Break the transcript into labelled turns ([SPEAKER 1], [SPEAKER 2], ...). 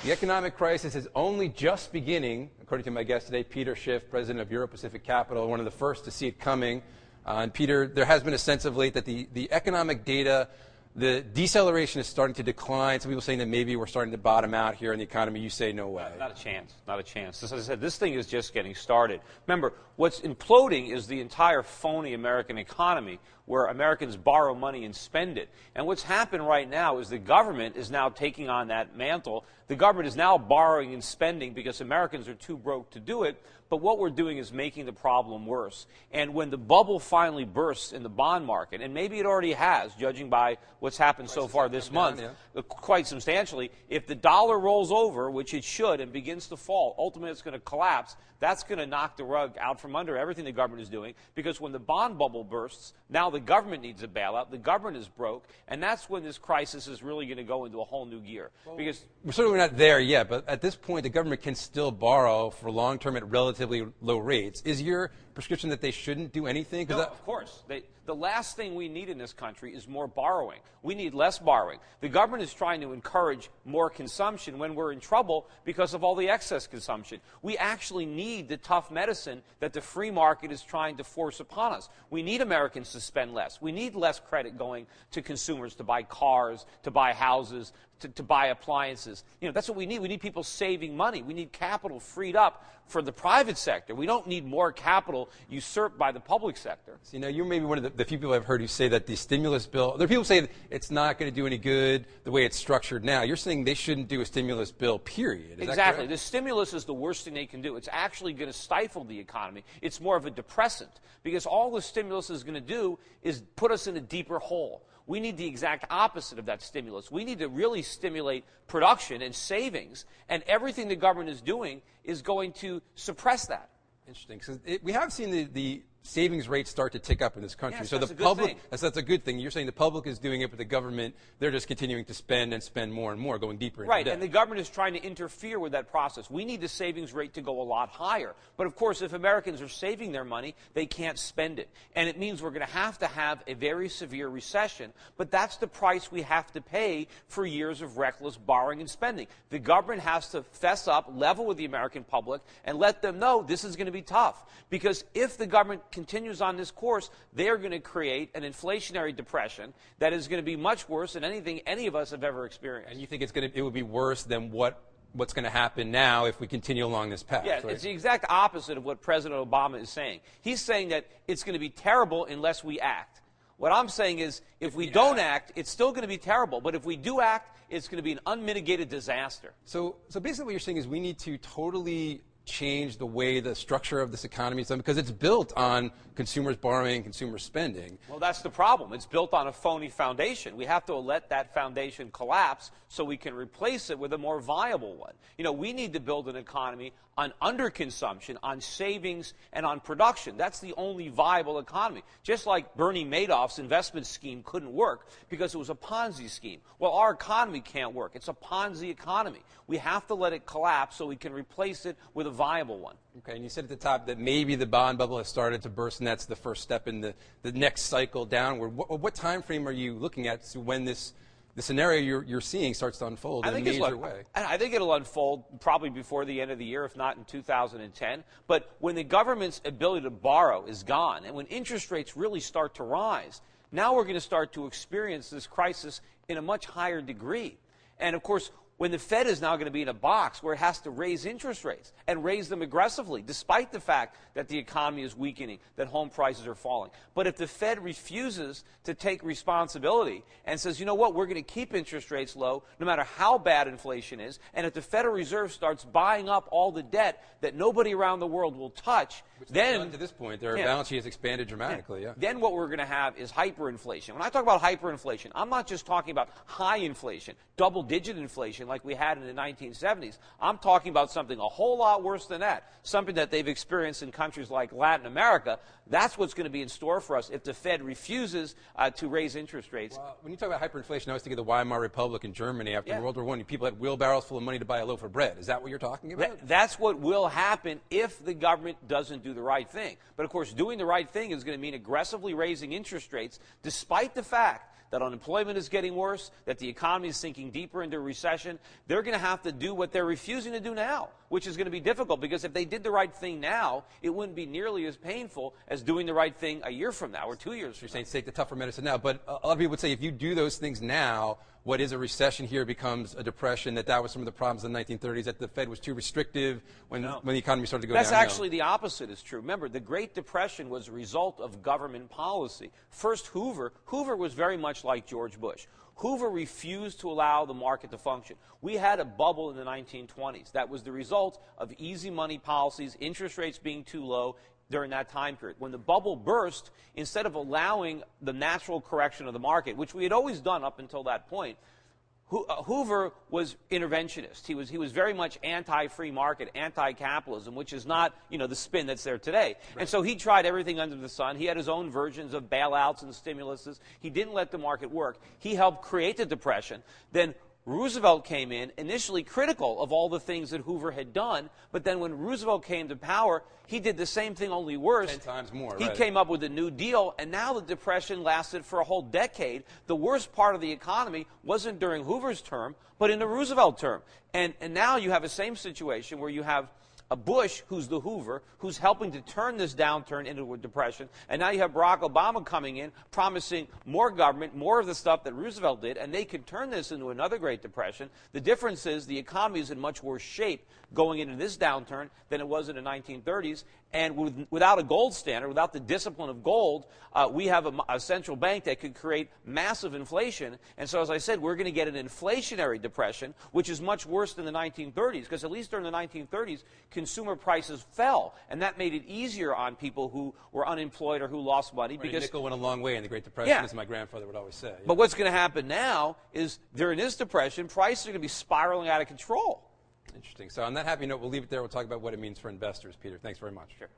[SPEAKER 1] The economic crisis is only just beginning, according to my guest today, Peter Schiff, president of Euro-Pacific Capital, one of the first to see it coming. And Peter, there has been a sense of late that the economic data, the deceleration is starting to decline. Some people saying that maybe we're starting to bottom out here in the economy. You say no way.
[SPEAKER 2] Not a chance. Not a chance. As I said, this thing is just getting started. Remember, what's imploding is the entire phony American economy, where Americans borrow money and spend it. And what's happened right now is the government is now taking on that mantle. The government is now borrowing and spending because Americans are too broke to do it. But what we're doing is making the problem worse. And when the bubble finally bursts in the bond market, and maybe it already has, judging by what's happened so far this month, quite substantially, if the dollar rolls over, which it should, and begins to fall, ultimately it's going to collapse. That's going to knock the rug out from under everything the government is doing, because when the bond bubble bursts, now the government needs a bailout, the government is broke, and that's when this crisis is really going to go into a whole new gear.
[SPEAKER 1] Well,
[SPEAKER 2] because
[SPEAKER 1] we're certainly not there yet, but at this point the government can still borrow for long-term at relatively low rates. Is your prescription that they shouldn't do anything?
[SPEAKER 2] No, of course. The last thing we need in this country is more borrowing. We need less borrowing. The government is trying to encourage more consumption when we're in trouble because of all the excess consumption. We actually need the tough medicine that the free market is trying to force upon us. We need Americans to spend less. We need less credit going to consumers to buy cars, to buy houses, to buy appliances. You know, that's what we need. We need people saving money. We need capital freed up for the private sector. We don't need more capital usurped by the public sector.
[SPEAKER 1] So, you know, you're maybe one of the few people I've heard who say that the stimulus bill, there are people who say it's not going to do any good the way it's structured now. You're saying they shouldn't do a stimulus bill, period. Is
[SPEAKER 2] exactly. The stimulus is the worst thing they can do. It's actually going to stifle the economy. It's more of a depressant, because all the stimulus is going to do is put us in a deeper hole. We need the exact opposite of that stimulus. We need to really stimulate production and savings, and everything the government is doing is going to suppress that.
[SPEAKER 1] Interesting. So we have seen the savings rates start to tick up in this country.
[SPEAKER 2] Yes,
[SPEAKER 1] so
[SPEAKER 2] that's
[SPEAKER 1] the
[SPEAKER 2] a good
[SPEAKER 1] public,
[SPEAKER 2] thing.
[SPEAKER 1] that's a good thing. You're saying the public is doing it, but the government, they're just continuing to spend and spend more and more, going deeper into
[SPEAKER 2] right,
[SPEAKER 1] debt.
[SPEAKER 2] and the government is trying to interfere with that process. We need the savings rate to go a lot higher. But of course, if Americans are saving their money, they can't spend it. And it means we're going to have a very severe recession. But that's the price we have to pay for years of reckless borrowing and spending. The government has to fess up, level with the American public, and let them know this is going to be tough. Because if the government continues on this course, they're going to create an inflationary depression that is going to be much worse than anything any of us have ever experienced.
[SPEAKER 1] And you think it would be worse than what's going to happen now if we continue along this path?
[SPEAKER 2] Yeah,
[SPEAKER 1] right?
[SPEAKER 2] It's the exact opposite of what President Obama is saying. He's saying that it's going to be terrible unless we act. What I'm saying is if we don't act, it's still going to be terrible. But if we do act, it's going to be an unmitigated disaster.
[SPEAKER 1] So basically what you're saying is we need to totally change the way the structure of this economy is done, because it's built on consumers borrowing, consumers spending.
[SPEAKER 2] Well, that's the problem. It's built on a phony foundation. We have to let that foundation collapse so we can replace it with a more viable one. You know, we need to build an economy on underconsumption, on savings, and on production. That's the only viable economy. Just like Bernie Madoff's investment scheme couldn't work because it was a Ponzi scheme. Well, our economy can't work. It's a Ponzi economy. We have to let it collapse so we can replace it with a viable one.
[SPEAKER 1] Okay, and you said at the top that maybe the bond bubble has started to burst, and that's the first step in the next cycle downward. What time frame are you looking at to when the scenario you're seeing starts to unfold in a major way?
[SPEAKER 2] I think it'll unfold probably before the end of the year, if not in 2010. But when the government's ability to borrow is gone, and when interest rates really start to rise, now we're going to start to experience this crisis in a much higher degree. And of course, when the Fed is now going to be in a box where it has to raise interest rates and raise them aggressively, despite the fact that the economy is weakening, that home prices are falling. But if the Fed refuses to take responsibility and says, you know what, we're going to keep interest rates low no matter how bad inflation is, and if the Federal Reserve starts buying up all the debt that nobody around the world will touch, then
[SPEAKER 1] to this point, their balance sheet has expanded dramatically.
[SPEAKER 2] Then what we're going to have is hyperinflation. When I talk about hyperinflation, I'm not just talking about high inflation, double-digit inflation like we had in the 1970s. I'm talking about something a whole lot worse than that, something that they've experienced in countries like Latin America. That's what's going to be in store for us if the Fed refuses to raise interest rates.
[SPEAKER 1] Well, when you talk about hyperinflation, I always think of the Weimar Republic in Germany after World War I. People had wheelbarrows full of money to buy a loaf of bread. Is that what you're talking about?
[SPEAKER 2] That's what will happen if the government doesn't do the right thing. But of course, doing the right thing is going to mean aggressively raising interest rates, despite the fact that unemployment is getting worse, that the economy is sinking deeper into a recession, Depression, they're going to have to do what they're refusing to do now, which is going to be difficult, because if they did the right thing now, it wouldn't be nearly as painful as doing the right thing a year from now or 2 years from now.
[SPEAKER 1] You're saying take the tougher medicine now, but a lot of people would say if you do those things now, what is a recession here becomes a depression, that was some of the problems in the 1930s, that the Fed was too restrictive when the economy started to go down.
[SPEAKER 2] That's actually the opposite is true. Remember, the Great Depression was a result of government policy. First, Hoover was very much like George Bush. Hoover refused to allow the market to function. We had a bubble in the 1920s. That was the result of easy money policies, interest rates being too low during that time period. When the bubble burst, instead of allowing the natural correction of the market, which we had always done up until that point, Hoover was interventionist. He was very much anti-free market, anti-capitalism, which is not, the spin that's there today. Right. And so he tried everything under the sun. He had his own versions of bailouts and stimuluses. He didn't let the market work. He helped create the Depression. Then Roosevelt came in, initially critical of all the things that Hoover had done, but then when Roosevelt came to power, he did the same thing, only worse.
[SPEAKER 1] 10 times more,
[SPEAKER 2] He came up with a New Deal, and now the Depression lasted for a whole decade. The worst part of the economy wasn't during Hoover's term, but in the Roosevelt term. And now you have the same situation where you have a Bush, who's the Hoover, who's helping to turn this downturn into a depression. And now you have Barack Obama coming in, promising more government, more of the stuff that Roosevelt did, and they could turn this into another Great Depression. The difference is the economy is in much worse shape going into this downturn than it was in the 1930s. And without a gold standard, without the discipline of gold, we have a central bank that could create massive inflation. And so, as I said, we're going to get an inflationary depression, which is much worse than the 1930s, because at least during the 1930s, consumer prices fell, and that made it easier on people who were unemployed or who lost money.
[SPEAKER 1] Right,
[SPEAKER 2] because
[SPEAKER 1] nickel went a long way in the Great Depression, as my grandfather would always say. Yeah.
[SPEAKER 2] But what's going to happen now is during this depression, prices are going to be spiraling out of control.
[SPEAKER 1] Interesting. So on that happy note, we'll leave it there. We'll talk about what it means for investors. Peter, thanks very much.
[SPEAKER 2] Sure.